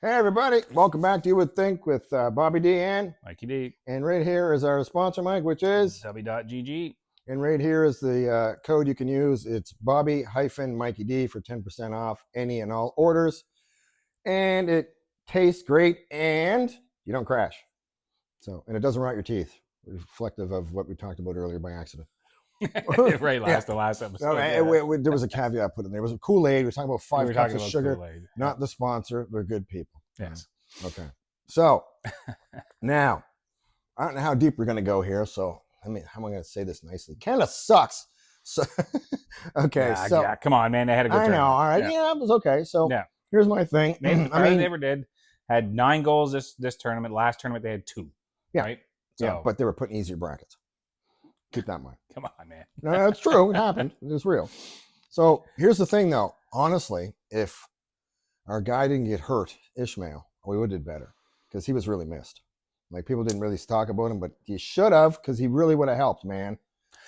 Hey everybody, welcome back to You Would Think with Bobby D and Mikey D. And right here is our sponsor, Mike, which is W.GG. And right here is the code you can use. It's Bobby-Mikey D for 10% off any and all orders. And it tastes great and you don't crash. So, and it doesn't rot your teeth, reflective of what we talked about earlier by accident. Right, the last episode. No, there was a caveat put in there. It was a Kool-Aid. We're talking about 5 cups of sugar. Kool-Aid. Not the sponsor. They're good people. Yes. Okay. So now, I don't know how deep we're going to go here. So, I mean, how am I going to say this nicely? Canada sucks. So, okay. Yeah, come on, man. They had a good tournament. know. All right. Yeah, it was okay. So, here's my thing. They ever did. Had 9 goals this tournament. Last tournament, they had 2. Yeah. Right? So, yeah, but they were putting easier brackets. Keep that in mind. Come on, man. No, that's true. It happened. It was real. So here's the thing, though. Honestly, if our guy didn't get hurt, Ishmael, we would have did better because he was really missed. Like people didn't really talk about him, but you should have because he really would have helped, man,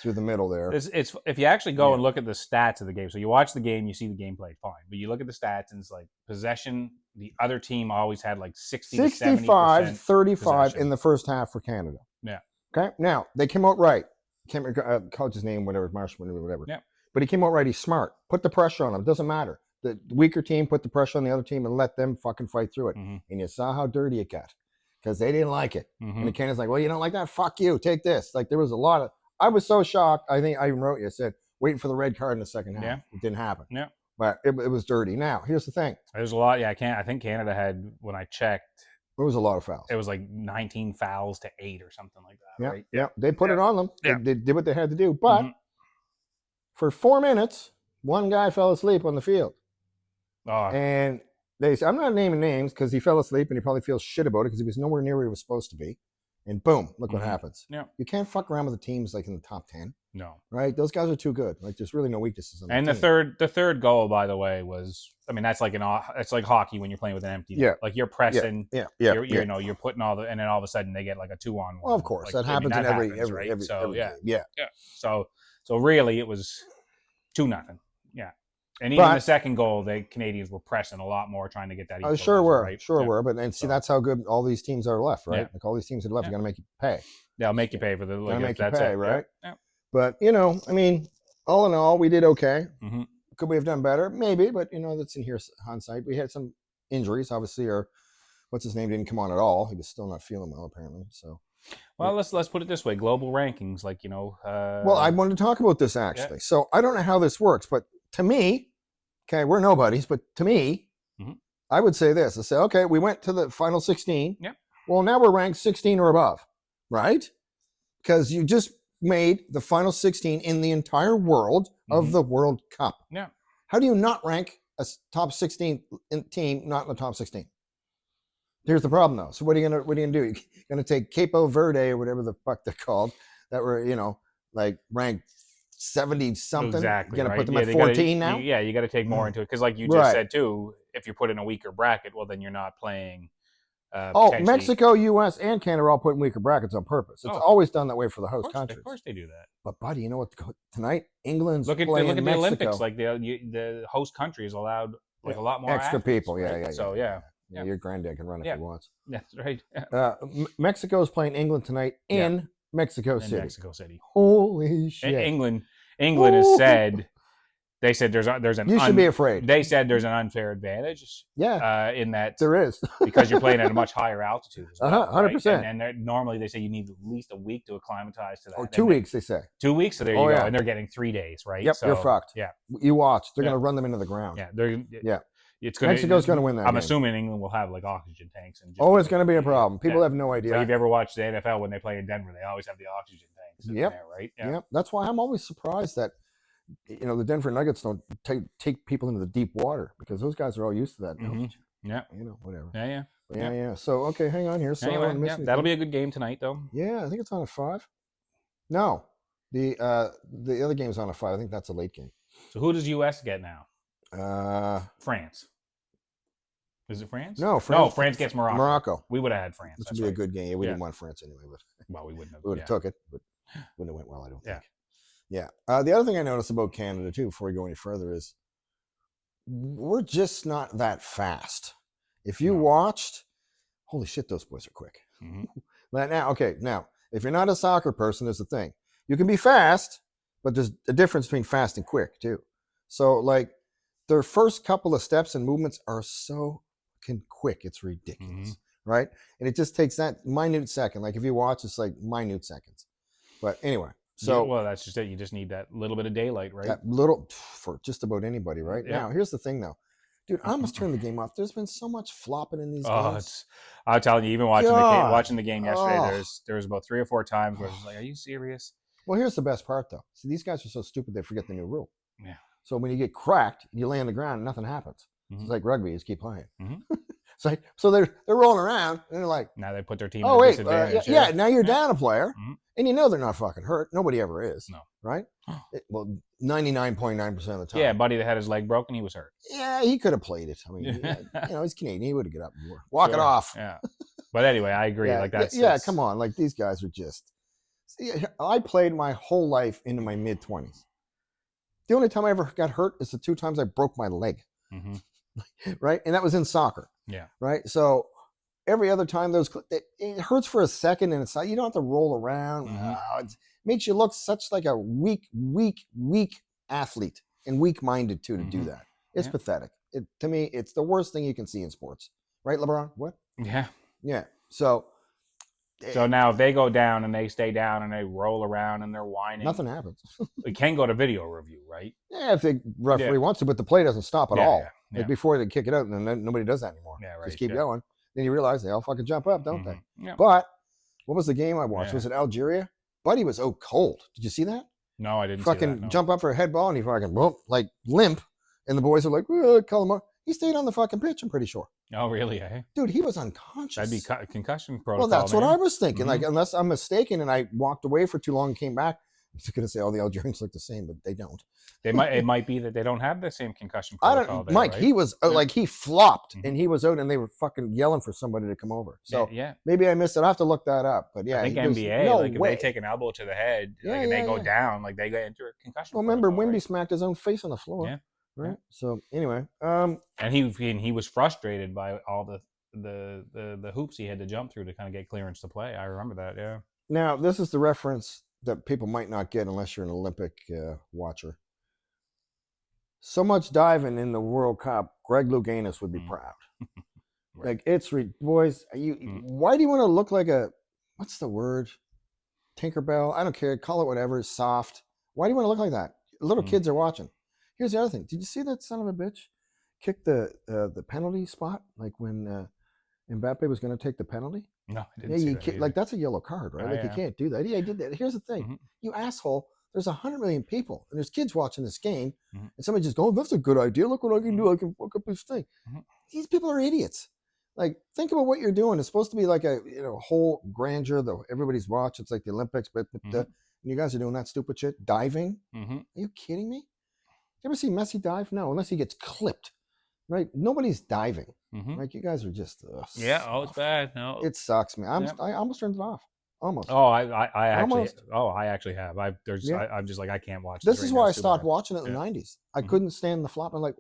through the middle there. It's if you actually go and look at the stats of the game. So you watch the game, you see the gameplay, fine. But you look at the stats and it's like possession. The other team always had like 65, 35 in the first half for Canada. Yeah. Okay. Now they came out right. Can't remember coach's name, whatever, Marshall, whatever. Yeah. But he came out right. He's smart. Put the pressure on him. It doesn't matter. The weaker team put the pressure on the other team and let them fucking fight through it. Mm-hmm. And you saw how dirty it got because they didn't like it. Mm-hmm. And the Canada's like, well, you don't like that? Fuck you. Take this. Like there was a lot of. I was so shocked. I think I even wrote you. I said, waiting for the red card in the second half. Yeah. It didn't happen. Yeah. But it was dirty. Now, here's the thing. There's a lot. Yeah, I think Canada had, when I checked, there was a lot of fouls. It was like 19 fouls to 8 or something like that. Yeah, right? Yeah. They put it on them. Yeah. They did what they had to do. But for 4 minutes, one guy fell asleep on the field. Oh. And they said, I'm not naming names because he fell asleep and he probably feels shit about it because he was nowhere near where he was supposed to be. And boom, look what happens. Yeah. You can't fuck around with the teams like in the top 10. No. Right? Those guys are too good. Like there's really no weaknesses on the team. And the third goal, by the way, was, I mean, that's like it's like hockey when you're playing with an empty net. Yeah. Like you're pressing. Yeah. You're putting all the, and then all of a sudden they get like a 2-on-1. Well, of course. Like, that happens in every so, game. Yeah. So really it was 2-0. Yeah. And even the second goal, the Canadians were pressing a lot more, trying to get that. Sure were. But and see, that's how good all these teams are left, right? Yeah. Like all these teams are left, are going to make you pay. They'll make you pay for the. They'll make you pay, right? Yeah. But I mean, all in all, we did okay. Mm-hmm. Could we have done better? Maybe, but that's in here hindsight. We had some injuries, obviously. Or what's his name didn't come on at all. He was still not feeling well, apparently. So. Well, let's put it this way: global rankings, like well, I wanted to talk about this actually. Yeah. So I don't know how this works, but to me. Okay, we're nobodies, but to me, I would say this. I say, okay, we went to the final 16. Yeah. Well, now we're ranked 16 or above, right? Because you just made the final 16 in the entire world of the World Cup. Yeah. How do you not rank a top 16 team not in the top 16? Here's the problem, though. So what are you gonna do? You're gonna take Capo Verde or whatever the fuck they're called that were like ranked 70 something. Exactly. You're gonna put them at 14 now. You got to take more into it because, like you just said too, if you put in a weaker bracket, well, then you're not playing. Mexico, U.S., and Canada are all putting weaker brackets on purpose. It's always done that way for the host countries. Of course, they do that. But buddy, you know what? Tonight, England's look at playing the Mexico. Olympics. Like the host country is allowed like a lot more extra athletes, people. Right? Yeah. So your granddad can run if he wants. That's right. Mexico is playing England tonight in Mexico City. Mexico City. Holy shit! England has said. They said there's an. You should be afraid. They said there's an unfair advantage. Yeah. In that there is because you're playing at a much higher altitude. 100%. And normally they say you need at least a week to acclimatize to that. Oh, 2 weeks they say. 2 weeks. So there you go. And they're getting 3 days, right? Yep. So, you're fucked. Yeah. You watch. They're gonna run them into the ground. Yeah. Mexico's gonna win that. I'm assuming England will have like oxygen tanks and. It's gonna be a problem. People have no idea. So if you ever watched the NFL when they play in Denver, they always have the oxygen tanks. Yep. There, right. Yep. That's why I'm always surprised that. The Denver Nuggets don't take people into the deep water because those guys are all used to that. Mm-hmm. Yeah. Whatever. Yeah. So, okay, hang on here. So anyway, that'll be a good game tonight, though. Yeah, I think it's on at 5. No, the other game's on at 5. I think that's a late game. So who does U.S. get now? France. Is it France? No, France gets Morocco. We would have had France. This would be a good game. Yeah, we didn't want France anyway, but we wouldn't have. We would have took it, but wouldn't have went well. I don't think. Yeah. The other thing I noticed about Canada, too, before we go any further, is we're just not that fast. If you No. watched, holy shit, those boys are quick. Mhm. Now, if you're not a soccer person, there's a thing. You can be fast, but there's a difference between fast and quick too. So like their first couple of steps and movements are so fucking quick, it's ridiculous, right? And it just takes that minute second. Like if you watch, it's like minute seconds. But anyway, so well, that's just it. You just need that little bit of daylight, right? that little for just about anybody, right? Yeah. Now, here's the thing though. Dude, I almost turned the game off. There's been so much flopping in these Oh, games. I'm telling you, even watching God. watching the game yesterday, Oh. there was about 3 or 4 times where I was like, "Are you serious?" Well, here's the best part though. See, these guys are so stupid they forget the new rule. Yeah. So when you get cracked, you lay on the ground, nothing happens. Mhm. It's like rugby, you just keep playing. Mhm. It's like so they're rolling around and they're like, Now they put their team oh at a wait, disadvantage. yeah, now you're down a player, Mhm. and you know they're not fucking hurt. Nobody ever is. No. Right? Well, 99.9% of the time. Yeah, buddy that had his leg broken, he was hurt. Yeah, he could have played it. I mean, he's Canadian. He would have got up and walk it Sure. off. Yeah. But anyway, I agree. Yeah, Like that's yeah. Come on, like these guys are just. See, I played my whole life into my mid-20s. The only time I ever got hurt is the 2 times I broke my leg. Mhm. Right, and that was in soccer. Yeah. Right, so every other time it hurts for a second, and it's like you don't have to roll around. It makes you look such like a weak athlete and weak-minded too to do that. It's pathetic. To me, it's the worst thing you can see in sports. Right, LeBron? What? Yeah. Yeah. So now if they go down and they stay down and they roll around and they're whining, nothing happens. we can go to video review, right? Yeah, if the referee wants to, but the play doesn't stop at all. Yeah. Like before they kick it out, and then nobody does that anymore. Yeah, right. Just keep going. Then you realize they all fucking jump up, don't they? Yeah. But what was the game I watched? Yeah. Was it Algeria? Buddy was cold. Did you see that? No, I didn't. Fucking see that, no. jump up for a head ball, and he fucking like limp, and the boys are like, call him up. He stayed on the fucking pitch. I'm pretty sure. Oh, really? Eh? Dude, he was unconscious. That'd be concussion protocol. Well, that's what I was thinking. Mhm. Like, unless I'm mistaken, and I walked away for too long and came back. I was going to say all the Algerians look the same, but they don't. It might be that they don't have the same concussion I protocol. don't, there, Mike. right? He was like he flopped Mhm. and he was out, and they were fucking yelling for somebody to come over. So yeah. maybe I missed it. I have to look that up. But yeah, I think there's NBA, no like if way. they take an elbow to the head, Yeah, and they yeah, go yeah. down, like they get into a concussion. Well, remember, protocol, Wimby right? smacked his own face on the floor. Yeah. Right. Yeah. So anyway, and he was frustrated by all the hoops he had to jump through to kind of get clearance to play. I remember that. Yeah. now this is the reference that people might not get unless you're an Olympic watcher. So much diving in the World Cup, Greg Louganis would be proud. Right. Like it's boys. Why do you want to look like a what's the word? Tinkerbell? I don't care. Call it whatever. Soft. Why do you want to look like that? Little kids are watching. Here's the other thing. Did you see that son of a bitch kick the penalty spot? Like when Mbappe was going to take the penalty? No, I didn't see that. Like that's a yellow card, right? Oh, like yeah. you can't do that. Yeah, I did that. Here's the thing. You asshole. There's 100 million people, and there's kids watching this game, and somebody just goes, "That's a good idea. Look what I can do. I can fuck up this thing." These people are idiots. Like, think about what you're doing. It's supposed to be like a whole grandeur that everybody's watched. It's like the Olympics, but and you guys are doing that stupid shit. Diving? Are you kidding me? You ever see Messi dive? No, unless he gets clipped. Right? Nobody's diving. Like, you guys are just yeah. Oh, it's bad. No, it sucks, man. I almost turned it off. Almost. Oh, I actually. Almost. Oh, I actually have. I'm just like I can't watch. This right is now. why I It's too stopped bad. watching it in the 90s. I couldn't stand the flop. I'm like,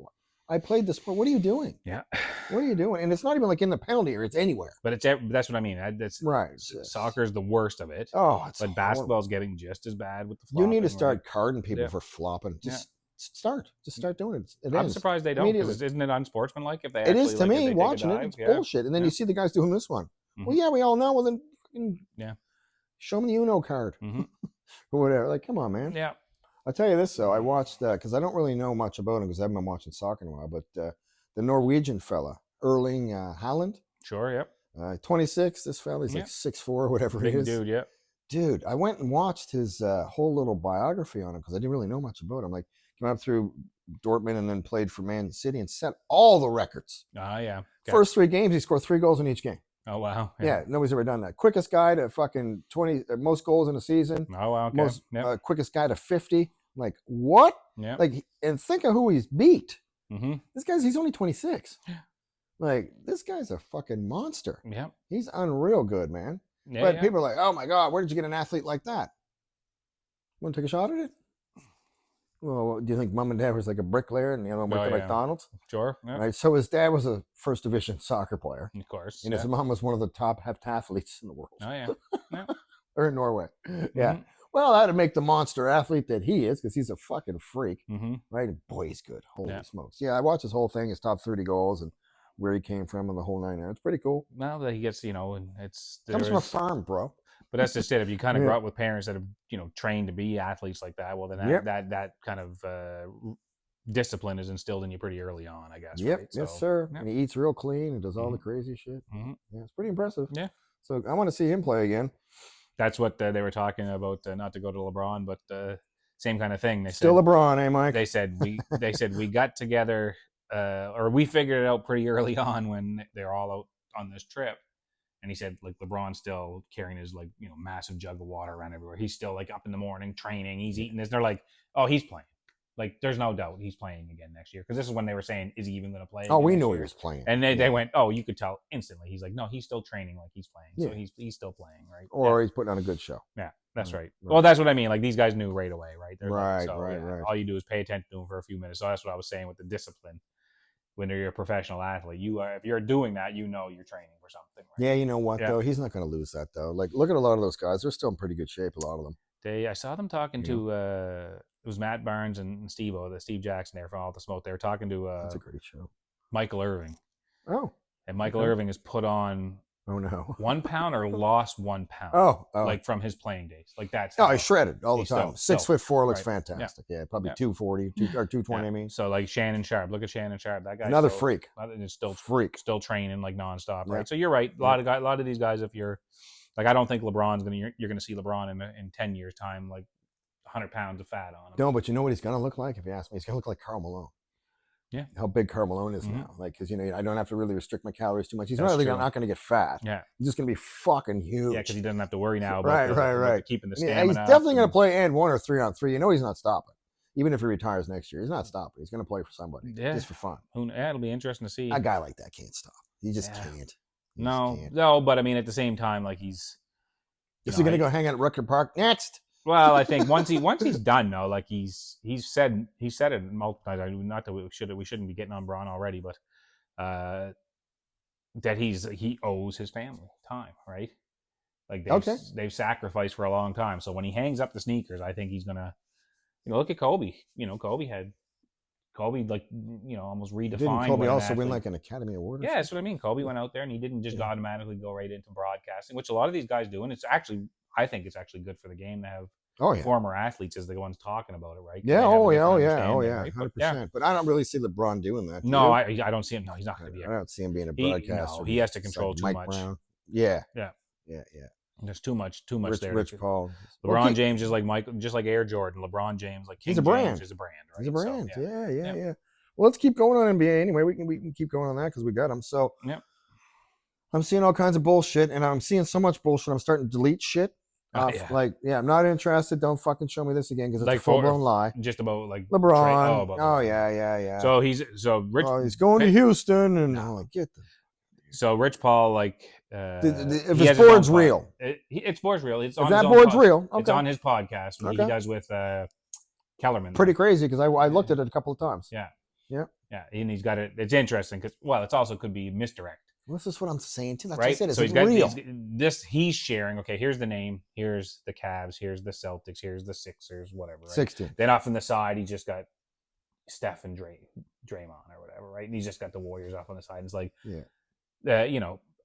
I played this sport. What are you doing? Yeah. What are you doing? And it's not even like in the penalty area. It's anywhere. But that's what I mean. That's right. Soccer is the worst of it. Oh, it's but basketball's getting just as bad with the flopping. You need to start carding people for flopping. Just start doing it. I'm surprised they don't. Because isn't it unsportsmanlike if they? It is to me. Watching it, it's bullshit. And then you see the guys doing this one. Well, yeah, we all know. Well, then, show me the Uno card or whatever. Like, come on, man. Yeah. I'll tell you this though. I watched because I don't really know much about him because I haven't been watching soccer in a while. But the Norwegian fella, Erling Haaland. Sure. Yep. 26. This fella, he's like 6'4", whatever Big he is. dude. Yeah. Dude, I went and watched his whole little biography on him because I didn't really know much about him. Like, came up through Dortmund and then played for Man City and set all the records. Yeah. Okay. First 3 games, he scored 3 goals in each game. Oh, wow. Yeah, nobody's ever done that. Quickest guy to fucking 20, most goals in a season. Oh, wow. Okay. Quickest guy to 50. Like, what? Yeah. Like, and think of who he's beat. Mm-hmm. He's only 26. Like, this guy's a fucking monster. Yeah. He's unreal good, man. Yeah, but people are like, oh my God, where did you get an athlete like that? Want to take a shot at it? Well, do you think mom and dad was like a bricklayer and the other one worked Oh, at yeah. McDonald's? Sure. Yeah. Right. So his dad was a first division soccer player, Of course. and Yeah. his mom was one of the top heptathletes in the world, Oh, yeah. Yeah. or in Norway. Yeah. Mhm. Well, that'd make the monster athlete that he is, because he's a fucking freak, Mhm. right? And boy, he's good. Holy Yeah. smokes! Yeah, I watched his whole thing, his top 30 goals, and where he came from, and the whole nine yards. It's pretty cool. Well, that he gets, and Comes from a farm, bro. but that's just it. If you kind of Yeah. grow up with parents that have, trained to be athletes like that, well, then Yep. that kind of discipline is instilled in you pretty early on, I guess. Yep. Right. Yes, So, sir. yeah. And he eats real clean and does all the Mhm. crazy shit. Mhm. Yeah, it's pretty impressive. Yeah. So I want to see him play again. That's what they were talking about. Not to go to LeBron, but same kind of thing. They Still said, LeBron, eh, Mike? They said we got together, or we figured it out pretty early on when they're all out on this trip. And he said, like, LeBron's still carrying his, like, massive jug of water around everywhere. He's still, like, up in the morning training. He's eating this. They're like, oh, he's playing. Like, there's no doubt he's playing again next year. Because this is when they were saying, is he even going to play? Oh, we next knew year? he was playing. And they went, oh, you could tell instantly. He's like, no, he's still training like he's playing. So he's still playing, right? Or he's putting on a good show. Yeah, that's right. Right. Well, that's what I mean. Like, these guys knew right away, right? They're Right, like, right. all you do is pay attention to them for a few minutes. So that's what I was saying with the discipline. When you're a professional athlete, if you're doing that, you're training for something. Right? Yeah, you know what, though? He's not going to lose that, though. Like, look at a lot of those guys. They're still in pretty good shape, a lot of them. I saw them talking to, it was Matt Barnes and Steve Jackson there from All the Smoke. They were talking to That's a great show. Michael Irving. Oh. And Michael Irving has put on 1 pound or lost 1 pound. Oh. Like from his playing days. Like that's he's shredded all the time. Still, 6'4" looks right. fantastic. Yeah, probably 240 or 220. I mean, so like Shannon Sharp. Look at Shannon Sharp. That guy another freak. Is still freak. Still training like nonstop. Right. So you're right. A lot of these guys. If you're like, I don't think LeBron's you're gonna see LeBron in 10 years time like 100 pounds of fat on him. No, but you know what he's gonna look like? If you ask me, he's gonna look like Karl Malone. Yeah. How big Karl Malone is now. Like, because, I don't have to really restrict my calories too much. He's really not going to get fat. Yeah. He's just going to be fucking huge. Yeah, because he doesn't have to worry now about right. keeping the stamina. He's definitely going to play and 1 or 3 on 3. He's not stopping. Even if he retires next year, he's not stopping. He's going to play for somebody. Yeah. Just for fun. It'll be interesting to see. A guy like that can't stop. He just can't. No, but I mean, at the same time, like is he going to go hang out at Rucker Park next? Well, I think once he's done though, like he's said it multiple times. Not that we shouldn't be getting on Braun already, but that he owes his family time, right? Like they've sacrificed for a long time. So when he hangs up the sneakers, I think he's gonna, look at Kobe. Kobe like almost redefined. Didn't Kobe also win like an Academy Award? Yeah, that's what I mean. Kobe went out there and he didn't just automatically go right into broadcasting, which a lot of these guys do, and I think it's actually good for the game to have former athletes as the ones talking about it, right? Yeah, right? 100%. But I don't really see LeBron doing that. No, I don't see him. No, he's not going to be. I don't see him being a broadcaster. He has to control too much. Brown. Yeah. There's too much there. Rich Paul. LeBron James is like Michael, just like Air Jordan. LeBron James, like King he's a brand. James, is a brand. Right? He's a brand. So, yeah. Well, let's keep going on NBA anyway. We can keep going on that because we got them. So I'm seeing all kinds of bullshit, and I'm seeing so much bullshit. I'm starting to delete shit. I'm not interested. Don't fucking show me this again because it's like a full blown lie. Just about like LeBron. LeBron. Yeah. So he's Rich. He's going to Houston, and I'm like, get the. So Rich Paul, like, if his board's real, it's board's real. It's on that board's real. It's on his podcast. He does with Kellerman. Pretty crazy because I looked at it a couple of times. Yeah, and he's got it. It's interesting because it also could be misdirect. Well, this is what I'm saying too. That's right. What I said. It's so he's got real. He's sharing. Okay, here's the name. Here's the Cavs. Here's the Celtics. Here's the Sixers. Whatever. Right? 16. Then off on the side, he just got Steph and Draymond or whatever. Right. And he's just got the Warriors off on the side. It's like,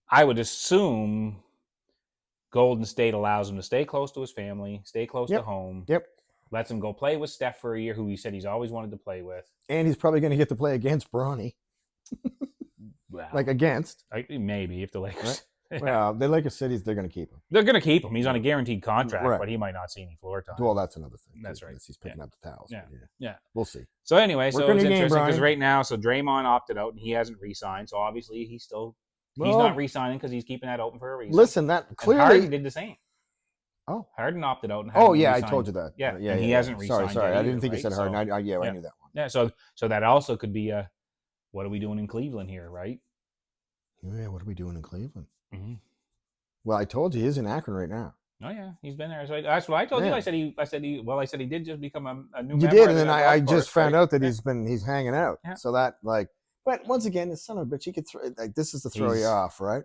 I would assume Golden State allows him to stay close to his family, stay close to home. Lets him go play with Steph for a year, who he said he's always wanted to play with. And he's probably going to get to play against Bronny. Well, like against. Maybe if the Lakers. Right? Well, the Lakers cities, they're going to keep him. They're going to keep him. He's on a guaranteed contract, but he might not see any floor time. Well, that's another thing. That's right. He's picking up the towels. Yeah. We'll see. So anyway, so it's interesting because game, right now, so Draymond opted out and he hasn't re-signed. So obviously he's not re-signing because he's keeping that open for a reason. Listen, that clearly. And Harden did the same. Oh, Harden opted out. And I told you that. Yeah, and he hasn't re-signed. Sorry, yet I didn't think either, you said Harden. I knew that one. Yeah, so that also could be what are we doing in Cleveland here, right? Yeah, what are we doing in Cleveland? Mm-hmm. Well, I told you he's in Akron right now. Oh yeah, he's been there. So that's what I told you. Yeah. I said he did just become a new You member did, of and the then I golf just course, found right? out that Yeah. he's hanging out. Yeah. So that like, but once again, the son of a bitch, he could throw like this is to throw you He's off, right?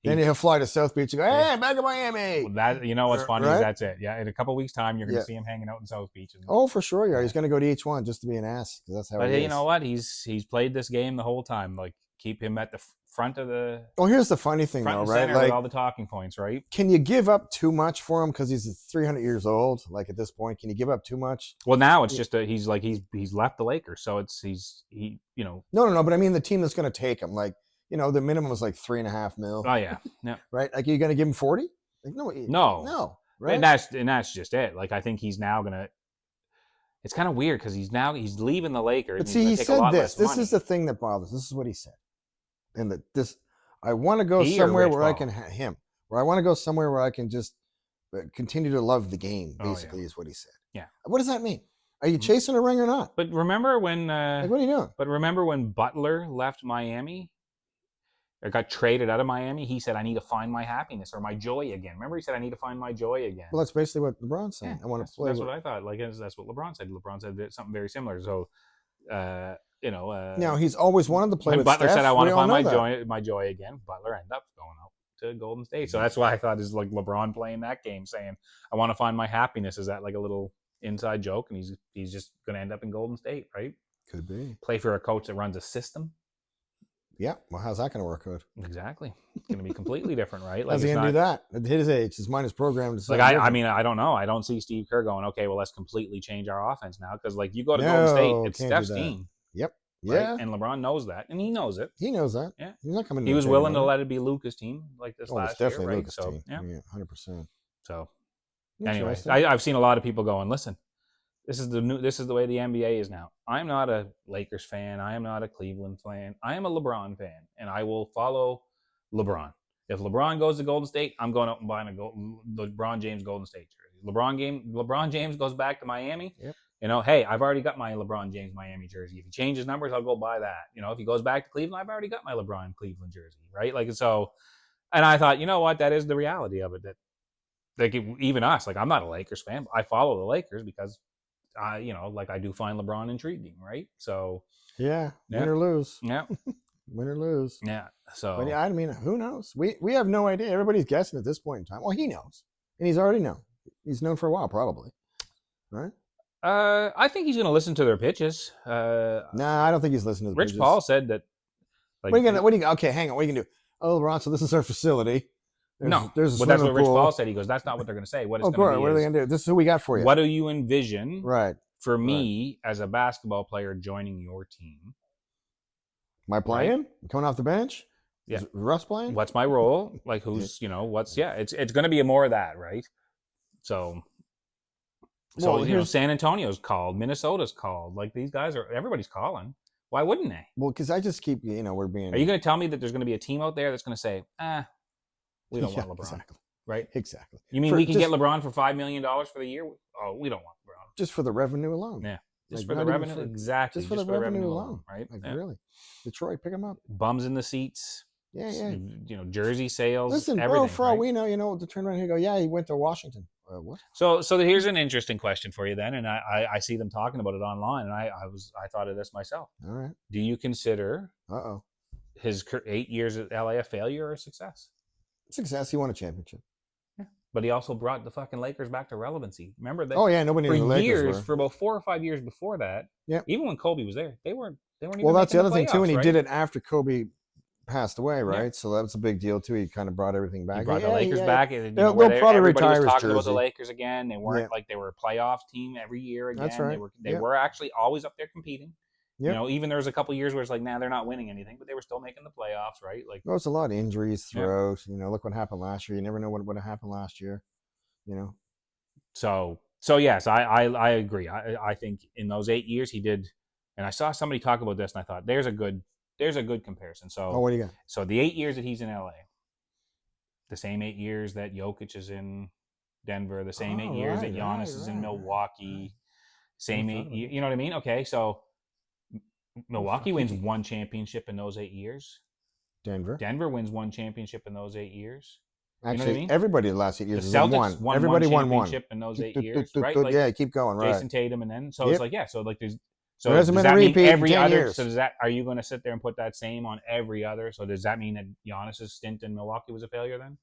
Then he he'll fly to South Beach and go, yeah. hey, back in Miami, Well, that you know what's funny is right? that's it. Yeah, in a couple weeks' time, you're going to Yeah. see him hanging out in South Beach, and Oh, for sure, yeah. yeah. He's gonna go to each one just to be an ass because that's how But he hey, you know is. what? He's played this game the whole time. Like keep him at the front of the Well, here's the funny thing, front though, and right? center with Like, all the talking points, right? can you give up too much for him because he's 300 years old? Like at this point, can you give up too much? Well, now it's Yeah. just he's left the Lakers, so it's he you know. No. But I mean, the team that's gonna take him, like, the minimum is like 3.5 mil, Oh yeah, yeah. right? Like, you're gonna give him 40? Like, No, no, and right? that's just it. Like I think he's now gonna. It's kind of weird because he's leaving the Lakers But and he's see, gonna he take a said lot this. less This money. is the thing that bothers. This is what he said. And that this, I want to go He or somewhere Rich where I Paul? can where I want to go somewhere where I can just continue to love the game. Oh, yeah. Basically, is what he said. Yeah. What does that mean? Are you chasing a ring or not? But remember when? Like, what are you doing? But remember when Butler left Miami or got traded out of Miami? He said, "I need to find my happiness or my joy again." Remember, he said, "I need to find my joy again." Well, that's basically what LeBron's saying. Yeah, I want that's, to play. that's what I thought. Like that's what LeBron said. LeBron said something very similar. So, Now he's always wanted to play when with Butler Steph. said, "I want We to all find know that. my joy again," Butler ended up going out to Golden State. So that's why I thought is like LeBron playing that game, saying, "I want to find my happiness." Is that like a little inside joke, and he's just going to end up in Golden State, right? Could be. Play for a coach that runs a system. Yeah. Well, how's that going to work out? Exactly. It's going to be completely different, right? Like How's he it's going to do not that? At his age, his mind is programmed to like something I different. mean, I don't know. I don't see Steve Kerr going, okay, well, let's completely change our offense now because like you go to Golden State, No, it's can't do Steph's that. team, Yep. right? Yeah. And LeBron knows that, and he knows it. He knows that. Yeah. He's not coming. He was willing to let it be Luka's team like this Oh, it's last year, definitely right? Lucas' So team. yeah. 100%. So anyway, Interesting. I've seen a lot of people going, listen, this is the way the NBA is now. I'm not a Lakers fan. I am not a Cleveland fan. I am a LeBron fan, and I will follow LeBron. If LeBron goes to Golden State, I'm going out and buying a LeBron James Golden State jersey. LeBron James goes back to Miami. Yep. Hey, I've already got my LeBron James Miami jersey. If he changes numbers, I'll go buy that. If he goes back to Cleveland, I've already got my LeBron Cleveland jersey, right? Like so. And I thought, you know what? That is the reality of it. That like even us, like I'm not a Lakers fan, but I follow the Lakers because like I do find LeBron intriguing, right? So Yeah. Win or lose. yeah, Win or lose. yeah. So But yeah, I mean, who knows? We have no idea. Everybody's guessing at this point in time. Well, he knows, and he's already known. He's known for a while, probably. Right? I think he's going to listen to their pitches. Nah, I don't think he's listening to the Rich pitches. Paul said that. Like, what are you gonna? Okay, hang on. What are you gonna do? Oh, Ron, so this is our facility. There's a but that's what Rich pool. Paul said. He goes, "That's not what they're going to say. What it's Oh, going to be what are they gonna do? This is who we got for you. What do you envision? Right. For me as a basketball player joining your team. Am I playing? Right? Coming off the bench? Yeah. Is Russ playing? What's my role? Like who's, it's going to be more of that, right? So San Antonio's called, Minnesota's called. Like these guys everybody's calling. Why wouldn't they? Well, because I just keep, we're being. Are you going to tell me that there's going to be a team out there that's going to say, we don't want LeBron? Exactly. Right? Exactly. You mean we can get LeBron for $5 million for the year? Oh, we don't want LeBron. Just for the revenue alone. Yeah. Just for the revenue. Exactly. Just for the revenue alone. Right? Like, really. Detroit, pick them up. Bums in the seats. Yeah. Jersey sales. Listen, everything, bro, for all we know, to turn around here and go, yeah, he went to Washington. What? So here's an interesting question for you then, and I see them talking about it online, and I thought of this myself. All right. Do you consider his 8 years at LA a failure or a success? Success. He won a championship. Yeah, but he also brought the fucking Lakers back to relevancy. Remember that? Oh yeah, nobody knew the Lakers were. For about 4 or 5 years before that. Yeah. Even when Kobe was there, they weren't. Even that's the other thing too, and he right? did it after Kobe passed away, right? Yeah. So that was a big deal too. He kind of brought everything back. He brought the Lakers back. They'll probably retire his talking jersey. about the Lakers again. They weren't like they were a playoff team every year again. That's right. They were actually always up there competing. Yep. Even there was a couple years where it's like, they're not winning anything, but they were still making the playoffs, right? Like there was a lot of injuries throughout. Look what happened last year. You never know what would have happened last year. So yes, I agree. I think in those 8 years he did, and I saw somebody talk about this, and I thought there's a good comparison. So what do you got? So the 8 years that he's in LA, the same 8 years that Jokic is in Denver, the same 8 years that Giannis is in Milwaukee, same 8 years. You know what I mean? Okay, so Milwaukee wins one championship in those 8 years. Denver wins one championship in those 8 years. Actually, know what I mean? everybody the last 8 The years has won Celtics one. won Everybody one won one. championship in those 8 years, right? Like Yeah, keep going. Right. Jason Tatum, and then so Yep. it's like so like there's There so hasn't does been a that mean repeat in every 10 other? years. So does that are you going to sit there and put that same on every other? So does that mean that Giannis's stint in Milwaukee was a failure then?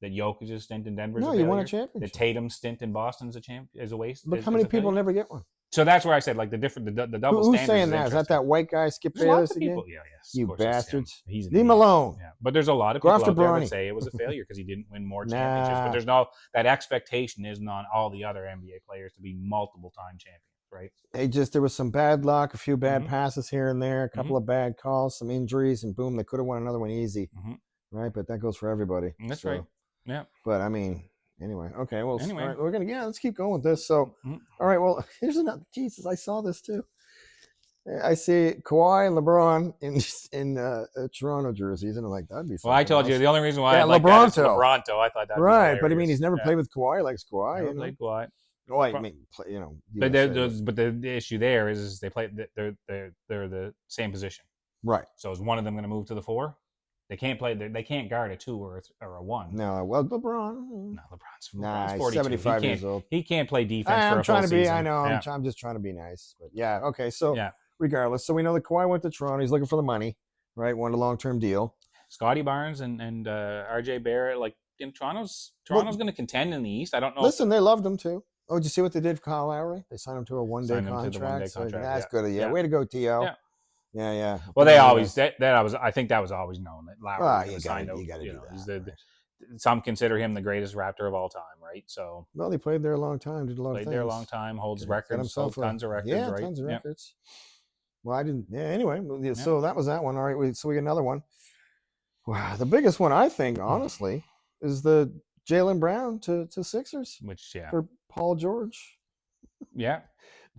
That Jokic's stint in Denver is No, a you failure? won a That championship. Tatum's stint in Boston is a waste. Look how many people never get one. So that's where I said like the double Who's standards saying is that? Is that white guy Skip There's lots Bayless of again? people. Yeah, yes, You of course it's him. bastards. He's an Leave him idiot. alone. Yeah, but there's a lot of Go people after out there that Bronny. say it was a failure because he didn't win more Nah. championships. But there's no that expectation isn't on all the other NBA players to be multiple time champions, right? There was some bad luck, a few bad Mhm. passes here and there, a couple of bad calls, some injuries, and boom, they could have won another one easy, right? But that goes for everybody. That's right. Yeah. But I mean, anyway, okay. Well, Anyway. all right, we're gonna let's keep going with this. So, all right. Well, here's another. Jesus, I saw this too. I see Kawhi and LeBron in Toronto jerseys, and I'm like, that'd be. Well, I told you the only reason why I like that is LeBronto. I thought that right, but I mean, he's never played with Kawhi. Likes Kawhi. Never played Kawhi. Oh, I mean, but the issue there is they play. They're the same position. Right. So is one of them going to move to the 4? They can't play. They can't guard a 2 or a 1. No, well, LeBron. No, LeBron's 42. 75 years old. He can't play defense I'm for a trying full to be. season. I know. Yeah. I'm just trying to be nice. But yeah. Okay. So regardless, so we know that Kawhi went to Toronto. He's looking for the money, right? Wanted a long-term deal. Scotty Barnes and RJ Barrett, like in Toronto's going to contend in the East. I don't know. Listen, they loved him too. Oh, did you see what they did for Kyle Lowry? They signed him to a one-day contract. So that's good. Yeah. Way to go, T.O. Yeah. Well, they always I think that was always known that Lowry you got to do that. Some consider him the greatest Raptor of all time, right? So well, he played there a long time, did a lot of things. Played there a long time, holds records, tons of records, right? Tons of records. Well, I didn't. Yeah. Anyway, so that was that one. All right. So we got another one. Wow, the biggest one I think, honestly, is the Jaylen Brown to Sixers, which for Paul George. Yeah.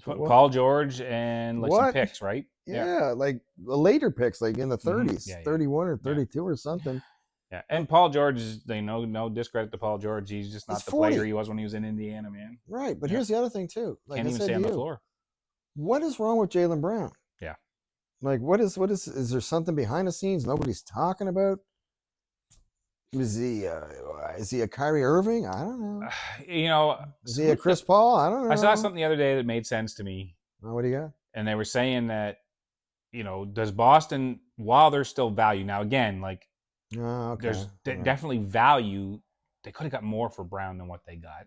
Paul George and some picks, right? Yeah, like the later picks, like in the 30s, 31 or 32 or something. Yeah, and Paul George is, no discredit to Paul George. He's just not the player he was when he was in Indiana, man. Right, but here's the other thing too. Like Can't even stay on the floor. What is wrong with Jaylen Brown? Yeah. Like, is there something behind the scenes nobody's talking about? Is he a Kyrie Irving? I don't know. Is he a Chris Paul? I don't know. I saw something the other day that made sense to me. Oh, what do you got? And they were saying that, does Boston, while there's still value now, again, like there's definitely value. They could have got more for Brown than what they got,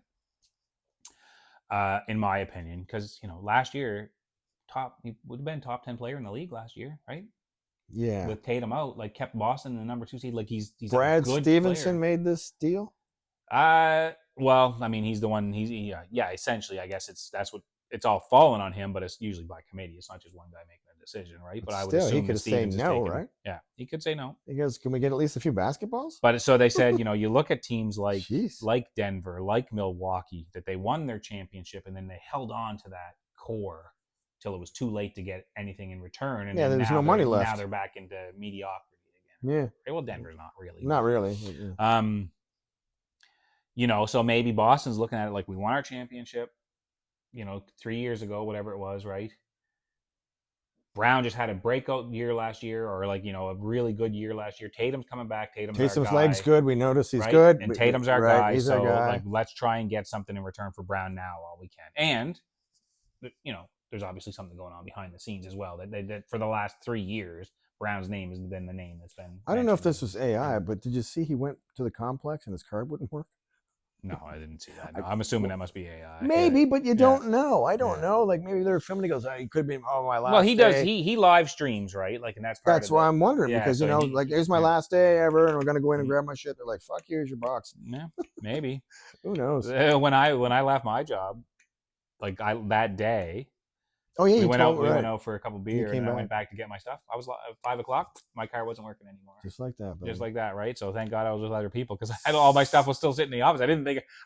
in my opinion, because last year, he would have been top 10 player in the league last year, right? Yeah. With Tatum out, like kept Boston in the number 2 seed. Like he's Brad a good Stevenson player. made this deal. Well, I mean, he's the one. Essentially, I guess that's what it's all fallen on him, but it's usually by committee. It's not just one guy making a decision, right? But I would assume he could say no, right? Yeah, he could say no. He goes, "Can we get at least a few basketballs?" But so they said, you look at teams like Denver, like Milwaukee, that they won their championship and then they held on to that core till it was too late to get anything in return. And there's no money left. Now they're back into mediocrity again. Yeah. Okay, well, Denver's not really. Not really. So maybe Boston's looking at it like we won our championship, 3 years ago, whatever it was, right? Brown just had a breakout year last year, or a really good year last year. Tatum's coming back. Tatum's leg's good. We notice he's good. And Tatum's our guy. He's so our guy. like, let's try and get something in return for Brown now while we can. And there's obviously something going on behind the scenes as well. That for the last 3 years, Brown's name has been the name that's been. I don't know if this was AI, but did you see he went to the complex and his card wouldn't work? No, I didn't see that. No, I'm assuming that must be AI. Maybe, but you don't know. I don't know. Like maybe they're filming. He goes, he could be my last. Well, he day. does. He live streams, right? Like, and that's why I'm wondering because here's my last day ever, and we're gonna go in and grab my shit. They're like, "Fuck you, here's your box." Yeah, maybe. Who knows? When I left my job, that day. Oh yeah, we went out for a couple beers, and I went back to get my stuff. I was 5 o'clock. My car wasn't working anymore. Just like that. Just like that, right? So thank God I was with other people because all my stuff was still sitting in the office.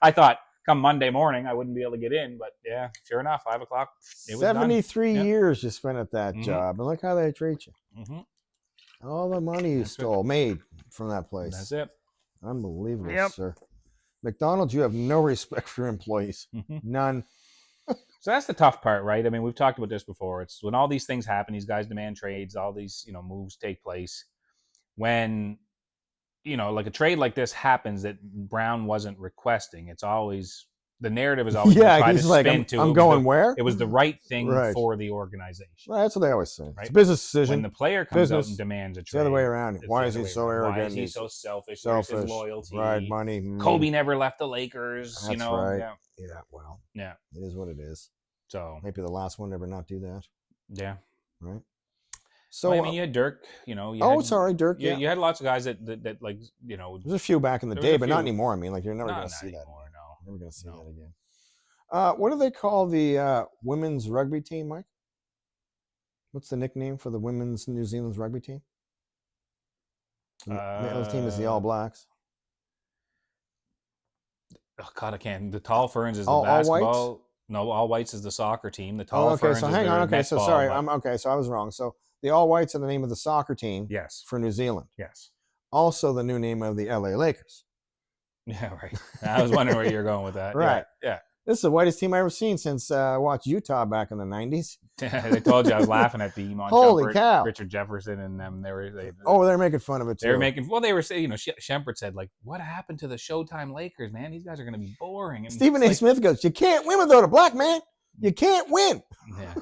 I thought come Monday morning I wouldn't be able to get in, but yeah, sure enough, 5 o'clock. It was 73 years you spent at that job, and look how they treat you. Mm-hmm. All the money you made from that place. That's it. Unbelievable, sir. McDonald's, you have no respect for your employees. None. So that's the tough part, right? I mean, we've talked about this before. It's when all these things happen, these guys demand trades, all these, moves take place. When like a trade like this happens that Brown wasn't requesting. It's always the narrative is always Yeah, try to he's like, spin to I'm going where? it was the right thing Right. for the organization. Right, that's what they always say. It's Right? a business decision. When the player comes out and Business. demands a It's trade, the other way around. it's Why the is other he way so around. Why arrogant? is he He's so selfish? Where's selfish. his loyalty? Right, money. Kobe never left the Lakers. That's right. Yeah. Yeah, well, Yeah. it is what it is. So maybe the last one to ever not do that. Yeah. Right. So well, I mean, you had Dirk. Dirk. Yeah, you had lots of guys that like There's a few back in the day, but not anymore. I mean, like you're never going to see that anymore. No, never going to see that again. What do they call the women's rugby team, Mike? What's the nickname for the women's New Zealand's rugby team? The male team is the All Blacks. Oh God, I can't. The Tall Ferns is the All basketball. Whites? No, All Whites is the soccer team. The Tall Ferns. So is hang the on. Okay, so netball, sorry. but... So I was wrong. So the All Whites are the name of the soccer team. Yes. For New Zealand. Yes. Also the new name of the LA Lakers. Yeah, right. I was wondering where you're going with that. Right. Yeah. This is the whitest team I've ever seen since I watched Utah back in the 90s. They told you I was laughing at the Emon Holy cow. Richard Jefferson and them. They're making fun of it too. They were making. Well, they were saying, Shempert said, like, what happened to the Showtime Lakers, man? These guys are going to be boring. And Stephen A. Smith goes, you can't win without a black man. You can't win. Yeah.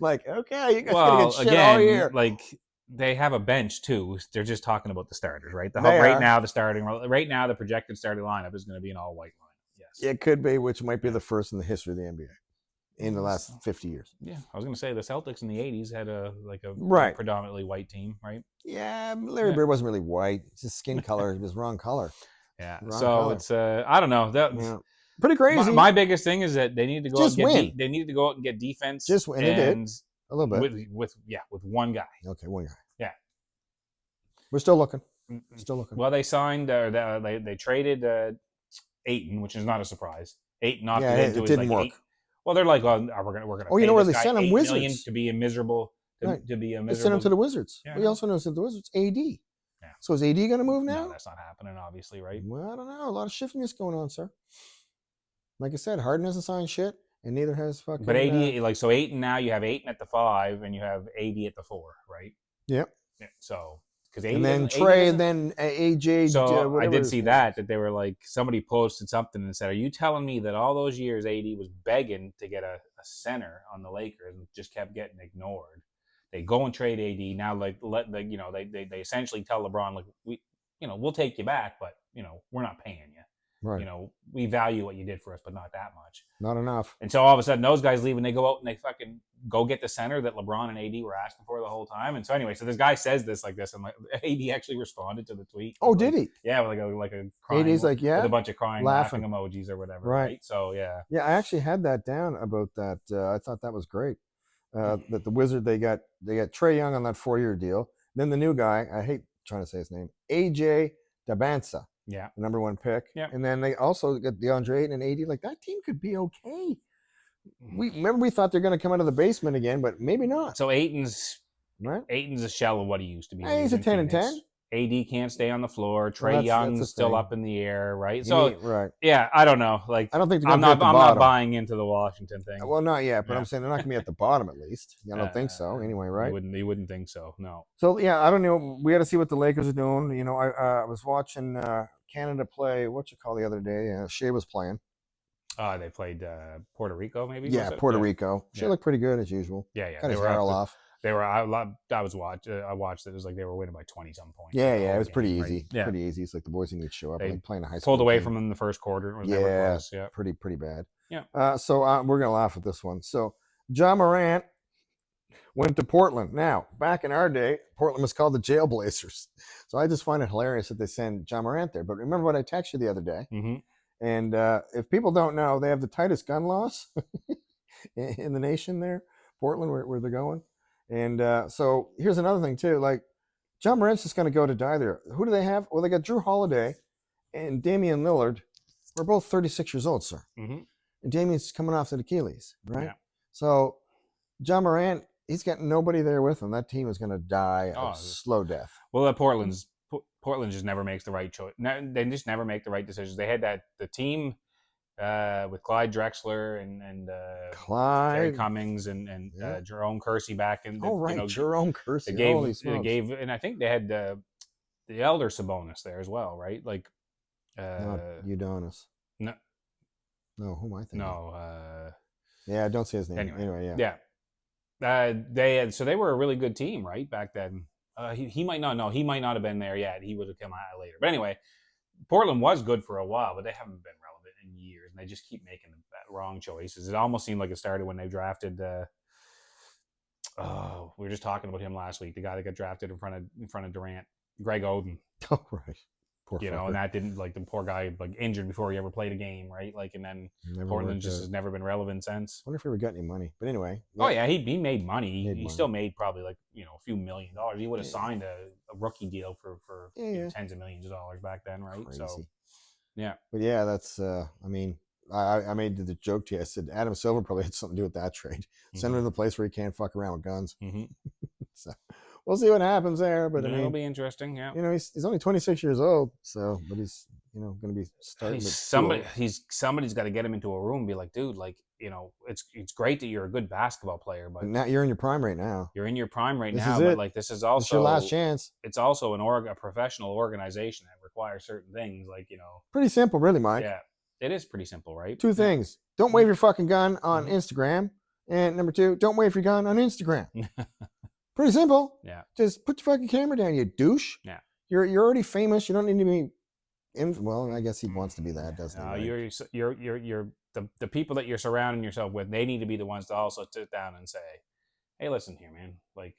Like, okay, you guys going to get shit all year. Like, they have a bench too. They're just talking about the starters, right? Now, the projected starting lineup is going to be an all-white lineup. Yes, it could be, which might be the first in the history of the NBA in the last 50 years. Yeah, I was going to say the Celtics in the '80s had a predominantly white team, right? Yeah, Larry Bird wasn't really white. It's his skin color. It was wrong color. Yeah, it's I don't know. Pretty crazy. My biggest thing is that they need to go just out and win. they need to go out and get defense. Just win. They did a little bit with one guy. Okay, one guy. Yeah, we're still looking. Well, they signed. They traded Ayton, which is not a surprise. Ayton opted into it didn't work. Well, they're like, well, we're gonna. Oh, you know where they sent him? Wizards to be a miserable. To be a miserable. They sent him to the Wizards. Yeah. We also know the Wizards. AD. Yeah. So is AD going to move now? No, that's not happening, obviously, right? Well, I don't know. A lot of shiftiness going on, sir. Like I said, Harden hasn't signed shit, and neither has fucking. But AD, so Ayton now, you have Ayton at the 5, and you have AD at the 4, right? Yep. Yeah. So. And then Trey, and then AJ. So I did see that they were like, somebody posted something and said, "Are you telling me that all those years AD was begging to get a center on the Lakers and just kept getting ignored? They go and trade AD now, like they essentially tell LeBron, like, we'll take you back, but we're not paying you. Right. We value what you did for us, but not that much. Not enough. And so all of a sudden, those guys leave and they go out and they fucking go get the center that LeBron and AD were asking for the whole time. And so anyway, so this guy says this like this, and like AD actually responded to the tweet. Oh, did he? Yeah, with like a crying, AD's like, yeah, with a bunch of crying, laughing emojis or whatever. Right. So yeah. Yeah, I actually had that down about that. I thought that was great. That the Wizard they got Trae Young on that 4-year deal. Then the new guy, I hate trying to say his name, AJ Dabansa. Yeah, the number 1 pick. Yeah, and then they also got DeAndre Ayton and AD. Like that team could be okay. We thought they're going to come out of the basement again, but maybe not. So Ayton's a shell of what he used to be. Hey, he's a 10 and 10. AD can't stay on the floor. Trae Young's still up in the air, right? So yeah, I don't know. Like I don't think I'm not buying into the Washington thing. Well, not yet, but I'm saying they're not going to be at the bottom at least. I don't think so. Anyway, right? You wouldn't think so. No. So yeah, I don't know. We got to see what the Lakers are doing. I was watching Canada play. What you call the other day? Shea was playing. They played Puerto Rico, maybe. Yeah, Puerto Rico. Shea looked pretty good as usual. Yeah. Got his hair all off. They were. I watched it. It was like they were winning by 20-some points. Yeah. It was pretty easy. Right? Yeah. Pretty easy. It's like the boys need to show up. They like playing a high school. Pulled away team. from them in the first quarter. Yeah. Pretty bad. Yeah. So we're gonna laugh at this one. So Ja Morant went to Portland. Now, back in our day, Portland was called the Jailblazers. So I just find it hilarious that they send Ja Morant there. But remember what I texted you the other day? Mm-hmm. And if people don't know, they have the tightest gun laws in the nation there, Portland, where they're going. And so here's another thing, too. Like, Ja Morant's just going to go to die there. Who do they have? Well, they got Drew Holiday and Damian Lillard. We're both 36 years old, sir. Mm-hmm. And Damian's coming off the Achilles, right? Yeah. So Ja Morant, he's got nobody there with him. That team is going to die a slow death. Well, Portland just never makes the right choice. They just never make the right decisions. They had the team with Clyde Drexler and Jerry Cummings and Jerome Kersey back in. Jerome Kersey. They gave, and I think they had the elder Sabonis there as well, right? Like, Not Udonis. no, No, who am I thinking? no. Yeah, I don't see his name. Anyway, yeah. They were a really good team, right, back then. He might not know. He might not have been there yet. He would have come out later. But anyway, Portland was good for a while, but they haven't been relevant in years, and they just keep making the wrong choices. It almost seemed like it started when they drafted. We were just talking about him last week. The guy that got drafted in front of Durant, Greg Oden. Oh, right. Poor fucker. And that didn't, like, the poor guy, like, injured before he ever played a game, right? Like, and then Never Portland worked just out. has never been relevant since. I wonder if he ever got any money. But anyway. Oh yeah, he made money. Made He money. still made probably, like, a few $1 million. He would have Yeah. signed a rookie deal for Yeah. tens of millions of dollars back then, right? Crazy. So yeah. But yeah, that's I mean, I made the joke to you. I said Adam Silver probably had something to do with that trade. Send him to the place where he can't fuck around with guns. Mm-hmm. So we'll see what happens there. But I mean, it'll be interesting. Yeah. He's only 26 years old. So, but he's going to be starting. Somebody's got to get him into a room and be like, dude, like, it's great that you're a good basketball player, but now you're in your prime right now. You're in your prime right This now, is but it. like, this is also It's your last chance. It's also a professional organization that requires certain things, like, Pretty simple, really, Mike. Yeah, it is pretty simple, right? Two things: don't wave your fucking gun on Instagram, and number two, don't wave your gun on Instagram. Pretty simple. Yeah. Just put your fucking camera down, you douche. Yeah. You're already famous. You don't need to be. Well, I guess he wants to be that, doesn't he? Right? You're the people that you're surrounding yourself with. They need to be the ones to also sit down and say, "Hey, listen here, man. Like,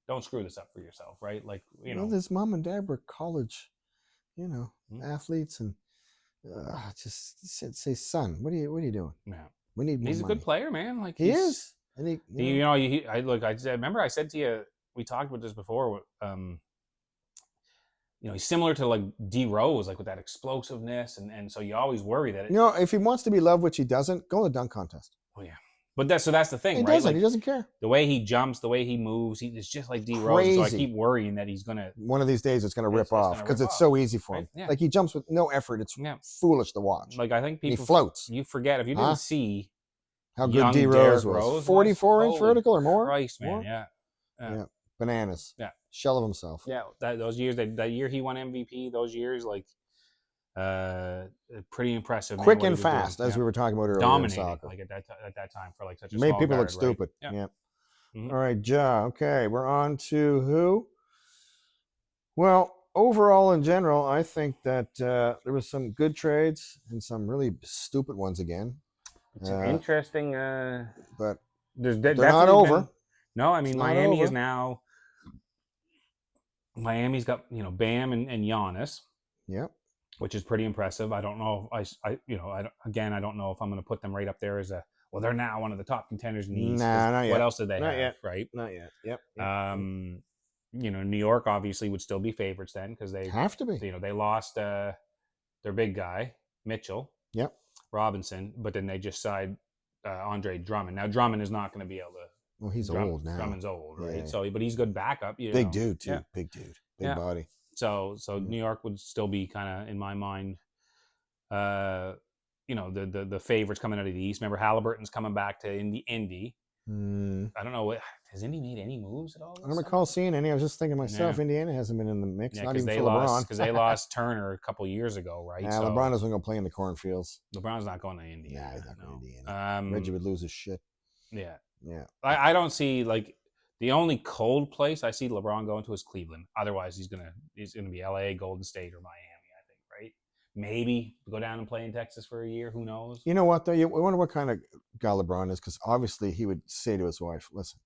don't screw this up for yourself, right? Like, Well, his mom and dad were college, athletes, and just say, son, what are you doing? Yeah. We need more He's a money. good player, man. Like, He is. And I remember I said to you, we talked about this before. He's similar to, like, D Rose, like, with that explosiveness, and so you always worry that if he wants to be loved, which he doesn't, go to the dunk contest. Oh yeah, but that's the thing, He right? doesn't. Like, he doesn't care. The way he jumps, the way he moves, it's just like D Rose. So I keep worrying that he's gonna. One of these days, it's gonna rip off because it's so easy for him. Right? Yeah. Like, he jumps with no effort. It's foolish to watch. Like, I think people he floats. You forget if you didn't see how good D Rose was. 44-inch vertical or more. Christ, man, yeah. Bananas. Yeah. Shell of himself. Yeah, those years, that year he won MVP, those years, like, pretty impressive. Quick and fast, as we were talking about earlier. Dominating, in soccer. like, at that time, for, like, such a made small people guard, look stupid. Right? Yeah. Mm-hmm. All right, Ja. Okay, we're on to who? Well, overall, in general, I think that there was some good trades and some really stupid ones again. It's interesting, but they're not over. No, I mean, Miami is now. Miami's got Bam and Giannis. Yep. Which is pretty impressive. I don't know. I don't know if I'm going to put them right up there as they're now one of the top contenders in the East. Nah, not yet. What else did they not have? Yet. Right? Not yet. Yep. New York obviously would still be favorites then because they have to be. They lost their big guy Mitchell. Yep. Robinson, but then they just signed Andre Drummond. Now Drummond is not going to be able to. Well, he's old now. Drummond's old, right? Yeah. So, but he's good backup. Big dude too. Yeah. Big dude. Big body. So New York would still be kind of, in my mind, the favorites coming out of the East. Remember, Halliburton's coming back to Indy. I don't know. Has Indy made any moves at all? I don't recall seeing any. I was just thinking myself, Indiana hasn't been in the mix. Not even for LeBron. Because they lost Turner a couple years ago, right? Yeah, LeBron isn't going to play in the cornfields. LeBron's not going to Indiana. Nah, he's not going to Indiana. Reggie would lose his shit. Yeah. Yeah. I don't see, like, the only cold place I see LeBron going to is Cleveland. Otherwise, he's gonna be LA, Golden State, or Miami. I think, right? Maybe go down and play in Texas for a year. Who knows? You know what though? I wonder what kind of guy LeBron is, because obviously he would say to his wife, "Listen,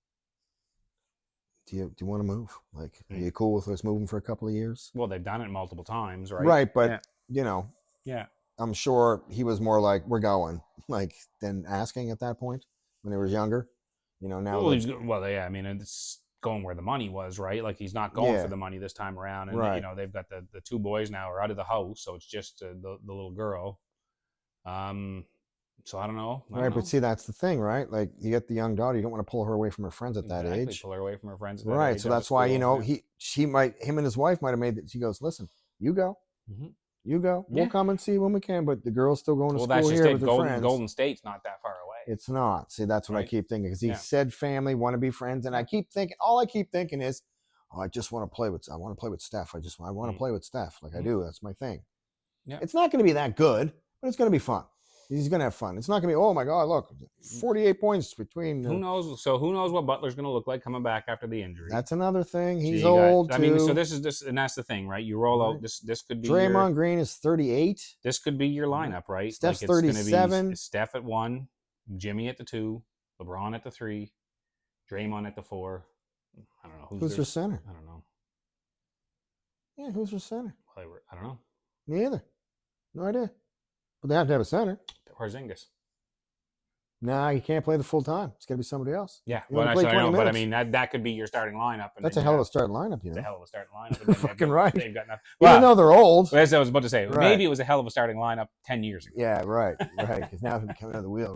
do you want to move? Like, are you cool with us moving for a couple of years?" Well, they've done it multiple times, right? Right, but yeah, I'm sure he was more like, "We're going," like, than asking at that point when they were younger. Now. I mean, it's going where the money was, right? Like, he's not going for the money this time around, and they've got the two boys now are out of the house, so it's just the little girl. So I don't know. But see, that's the thing, right? Like, you get the young daughter, you don't want to pull her away from her friends at that age. Pull her away from her friends at that right? age. So that's why him and his wife might have made that. She goes, "Listen, you go." Mm-hmm. You go. We'll come and see when we can, but the girl's still going to school here with her friends. Golden State's not that far away. It's not. See, that's what I keep thinking, because he said family, want to be friends, and all I keep thinking is, oh, I just want to play with Steph. I want to play with Steph. Like I Mhm. do. That's my thing. Yeah. It's not going to be that good, but it's going to be fun. He's going to have fun. It's not going to be, oh my God, look, 48 points between. Who knows? So who knows what Butler's going to look like coming back after the injury? That's another thing. So He's you got, old I too. mean, so this is this, and that's the thing, right? You roll Right. out this could be Draymond Green is 38. this could be your lineup, right? Steph's like it's going to 37. be Steph at 1, Jimmy at the 2, LeBron at the 3, Draymond at the 4. I don't know Who's their center? I don't know. Yeah, who's their center? I don't know. Me either. No idea. But they have to have a center. Porzingis. Nah, you can't play the full time. It's got to be somebody else. Yeah, You well, only play I 20 know, but I minutes. mean that could be your starting lineup. And That's a hell of a starting lineup, you It's a know. hell of a starting lineup. And then Fucking right. They've got nothing. Even though they're old. As I was about to say, Right. maybe it was a hell of a starting lineup 10 years ago. Yeah, right. Because now they're coming out of the wheel.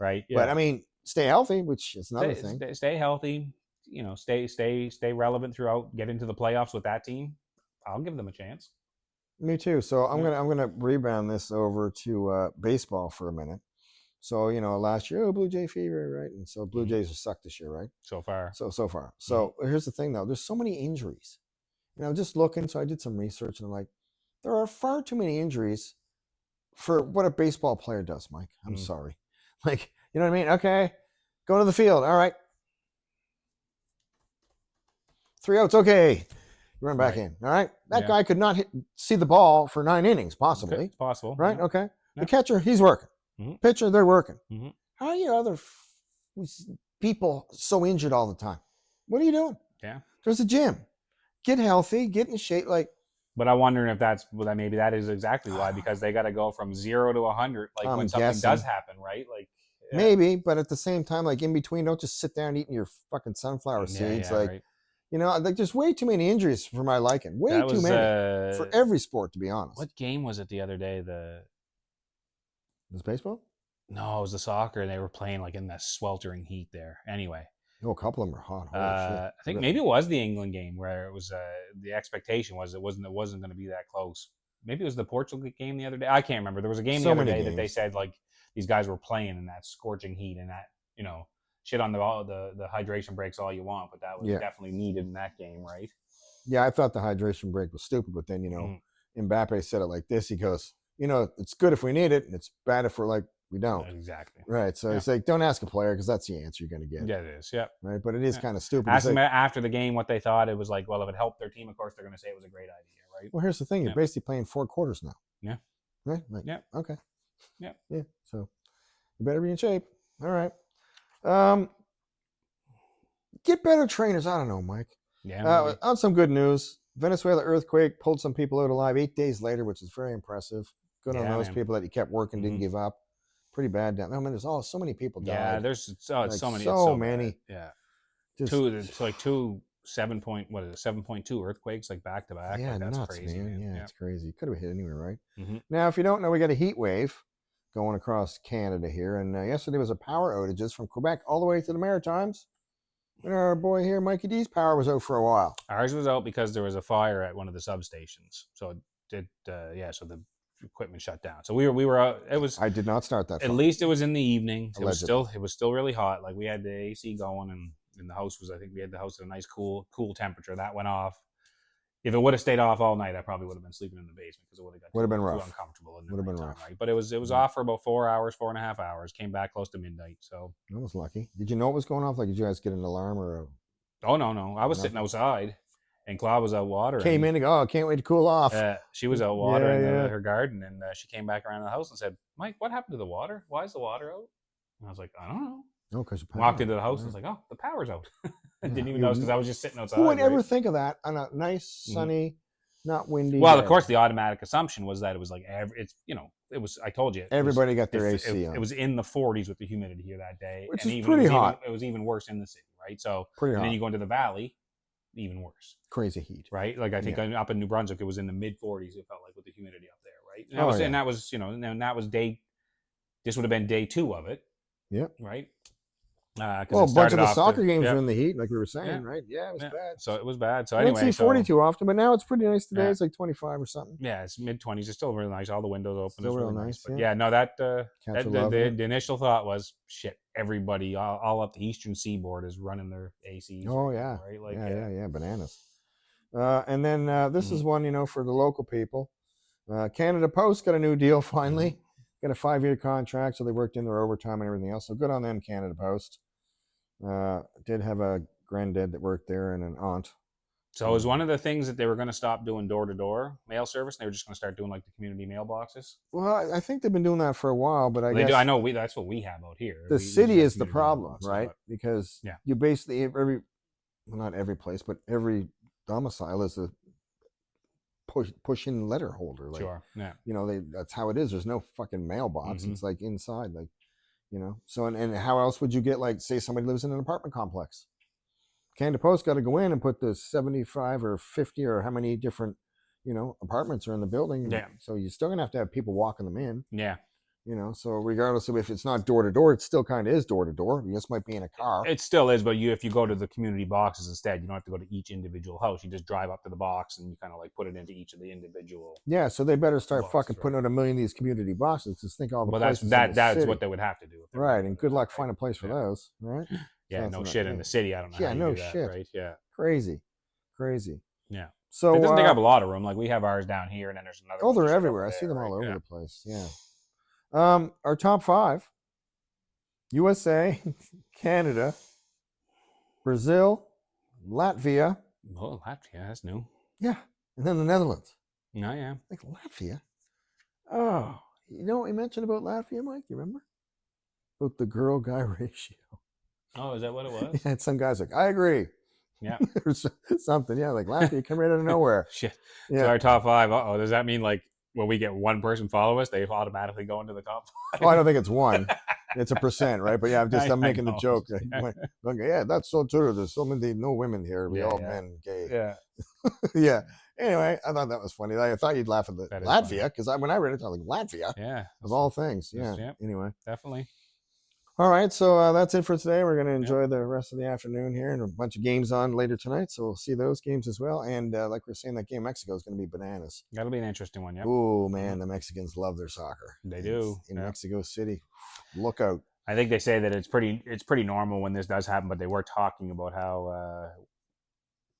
Right. Yeah. But I mean, stay healthy, which is another thing. Stay healthy. You know, stay relevant throughout. Get into the playoffs with that team. I'll give them a chance. Me too. So I'm gonna rebound this over to baseball for a minute. So last year, Blue Jay fever, right? And so Blue Jays are sucked this year, right? So far. So far. So here's the thing, though. There's so many injuries. Just looking. So I did some research, and I'm like, there are far too many injuries for what a baseball player does, Mike. I'm sorry. Like, you know what I mean? Okay, go to the field. All right. 3 outs. Okay. You run back in. All right. That guy could not see the ball for 9 innings, possibly. It's possible. Right? Yeah. Okay. The catcher, he's working. Pitcher, they're working. How are your other people so injured all the time? What are you doing? Yeah. There's a gym. Get healthy. Get in shape. But I'm wondering if maybe that is exactly why, because they got to go from 0 to 100, like when something does happen, right? Like maybe, but at the same time, like in between, don't just sit down eating your fucking sunflower seeds. Right. Like there's way too many injuries for my liking. Way too many for every sport, to be honest. What game was it the other day? Was baseball? No, it was the soccer, and they were playing like in the sweltering heat there. Anyway. Oh, a couple of them are hot. Holy shit. I think maybe it was the England game where it was the expectation was it wasn't going to be that close. Maybe it was the Portugal game the other day. I can't remember. There was a game the other day that they said like these guys were playing in that scorching heat and that shit on the hydration breaks all you want, but that was definitely needed in that game, right? Yeah, I thought the hydration break was stupid, but then Mbappe said it like this. He goes, it's good if we need it, and it's bad if we don't. Exactly. Right. So he's like, don't ask a player because that's the answer you're going to get. Yeah, it is. Yeah. Right. But it is kind of stupid. Ask them after the game what they thought. It was like, well, if it helped their team, of course, they're going to say it was a great idea, right? Well, here's the thing. You're basically playing 4 quarters now. Yeah. Right? Yeah. Okay. Yeah. Yeah. So you better be in shape. All right. Get better trainers. I don't know, Mike. Yeah. On some good news, Venezuela earthquake pulled some people out alive 8 days later, which is very impressive. Good on those people that you kept working, didn't give up. Pretty bad down. I mean, there's so many people died. Yeah, there's so many. So many. Bad. Yeah. It's like 7.2 earthquakes like back to back. Yeah, like, that's nuts, crazy, man. Yeah, it's crazy. Could have hit anywhere, right? Mm-hmm. Now, if you don't know, we got a heat wave going across Canada here, and yesterday was a power outages from Quebec all the way to the Maritimes. And our boy here, Mikey D's power was out for a while. Ours was out because there was a fire at one of the substations. So it did, so the equipment shut down. So we were out. It was. I did not start that. At least it was in the evening. Allegedly. It was still really hot. Like we had the AC going, and the house was. I think we had the house at a nice cool temperature. That went off. If it would have stayed off all night, I probably would have been sleeping in the basement because it would have been too rough. Uncomfortable. Would have been rough. Right? But it was off for about 4.5 hours. Came back close to midnight. So I was lucky. Did you know what was going off? Like, did you guys get an alarm or? Oh no! I was sitting outside. And Claude was out watering. Came in and go, I can't wait to cool off. She was out watering her garden, and she came back around the house and said, Mike, what happened to the water? Why is the water out? And I was like, I don't know. No, because walked into the house and was like, oh, the power's out. I didn't even notice because I was just sitting outside. Who would ever think of that on a nice, sunny, not windy Well, day? of course, the automatic assumption was that it was like, it was, I told you. Everybody got their AC on. It was in the 40s with the humidity here that day. Which is pretty hot. It was even worse in the city, right? So, pretty hot. And then you go into the valley, even worse. Crazy heat. Right? Like I think up in New Brunswick, it was in the mid 40s, it felt like, with the humidity up there, right? And that was, this would have been day 2 of it. Yeah. Right? because Well, it a bunch started of the off soccer the, games yeah, are in the heat, like we were saying, yeah, right? Yeah, it was yeah. bad. So it was bad. So I don't anyway, see 40 too often, but now it's pretty nice today. Yeah. It's like 25 or something. yeah, it's mid-20s. It's still really nice. All the windows open. Still It's real really nice. nice, But yeah. yeah, no, that Cats are the loving it. initial thought was shit. Everybody all up the eastern seaboard is running their ACs. Oh, right yeah. now, right? Like Yeah, bananas. And then this is Mhm. one, for the local people. Canada Post got a new deal finally. Got a 5-year contract, so they worked in their overtime and everything else. So good on them, Canada Post. Did have a granddad that worked there and an aunt. So it was one of the things that they were going to stop doing door-to-door mail service. And they were just going to start doing like the community mailboxes. Well, I think they've been doing that for a while, but I Well, they guess do. I know that's what we have out here. the We just city have is the community problem, mailboxes, right? but Because yeah. you basically well, not every place, but every domicile is a push-in letter holder. Like, sure, yeah. That's how it is. There's no fucking mailbox. Mhm. It's like inside, like, So and how else would you get, like, say somebody lives in an apartment complex? Canada Post got to go in and put the 75 or 50 or how many different, apartments are in the building. Yeah. So you're still gonna have to have people walking them in. Yeah. So regardless of if it's not door to door, it still kind of is door to door. You just might be in a car. It still is, but if you go to the community boxes instead, you don't have to go to each individual house. You just drive up to the box and you kind of like put it into each of the individual. Yeah, so they better start Boxes, fucking right. putting out a million of these community boxes. Just think all the Well, places in the that's city. what they would have to do. If they were Right, gonna and do good that, luck right? finding a place for Yeah. those, right? Yeah, So no that's shit not- in the city. I don't know Yeah, how you no do that, shit. right? Yeah. Crazy. Yeah. So It doesn't take up a lot of room. Like we have ours down here, and then there's another. oh, one they're just everywhere. I over see them there, all right? over Yeah. the place. Yeah. Our top 5: USA, Canada, Brazil, Latvia. Oh, Latvia, that's new. Yeah, and then the Netherlands. No, yeah. Like Latvia. Oh, you know what we mentioned about Latvia, Mike? You remember? About the girl-guy ratio. Oh, is that what it was? Yeah, and some guy's like, I agree. Yeah. Or something. Yeah, like Latvia come right out of nowhere. Shit. Yeah. So our top 5. Oh, does that mean like when we get one person follow us, they automatically go into the top 5? Oh, I don't think it's one. It's a percent, right? But yeah, I'm making the know. joke. Yeah. Okay, yeah, that's so true. There's so many no women here. We Yeah, all yeah. men, gay. Yeah. Yeah. Anyway, I thought that was funny. I thought you'd laugh at the That is Latvia because when I read it, I was like, Latvia Yeah. of all things. Yes, Yeah. yep. Anyway. Definitely. All right, so that's it for today. We're going to enjoy the rest of the afternoon here, and a bunch of games on later tonight. So we'll see those games as well. And like we're saying, that game Mexico is going to be bananas. That'll be an interesting one. Yeah. Oh man, the Mexicans love their soccer. They do. In Yeah. Mexico City. Look out. I think they say that it's pretty normal when this does happen, but they were talking about how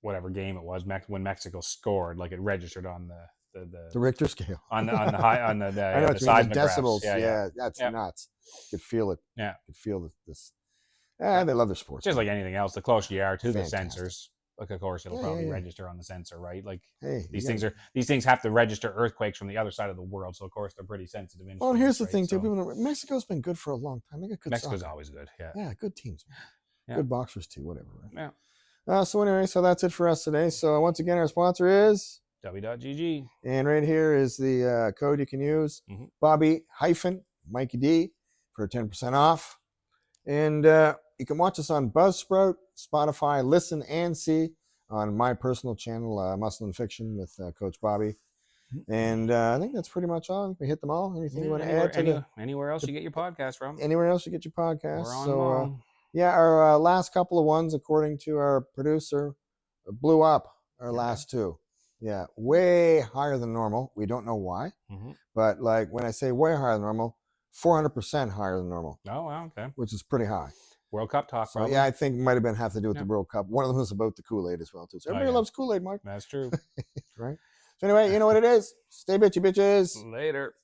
whatever game it was when Mexico scored, like it registered on The Richter scale. on the high on the I know the what you mean, the seismographs. decibels. Yeah, Yeah, that's Yep. nuts. You could feel it. Yeah. You could feel this. They love their sports. Just like anything else, the closer you are to Fantastic. the sensors, like of course it'll probably register on the sensor, right? Like Hey, these things have to register earthquakes from the other side of the world, so of course they're pretty sensitive. Well, and here's the right? thing too. So, People, Mexico's been good for a long time. They got good Mexico's soccer. always good. Yeah. Yeah, good teams. Yeah. Good boxers too. Whatever. Right? Yeah. So anyway, so that's it for us today. So once again, our sponsor is W.GG. and right here is the code you can use: Bobby-Mikey D for 10% off. And you can watch us on Buzzsprout, Spotify, listen and see on my personal channel, Muscle and Fiction with Coach Bobby. And I think that's pretty much all. We hit them all. Anything you want to add to anywhere else you get your podcast from? anywhere else you get your podcast? We're on So yeah, our last couple of ones, according to our producer, blew up. Our last two. Yeah, way higher than normal. We don't know why. But like when I say way higher than normal, 400% higher than normal. Oh, wow, okay. Which is pretty high. World Cup talk, So, probably. yeah, I think it might have been have to do with the World Cup. One of them was about the Kool-Aid as well, too. So everybody loves Kool-Aid, Mark. That's true. Right? So anyway, you know what it is. Stay bitchy, bitches. Later.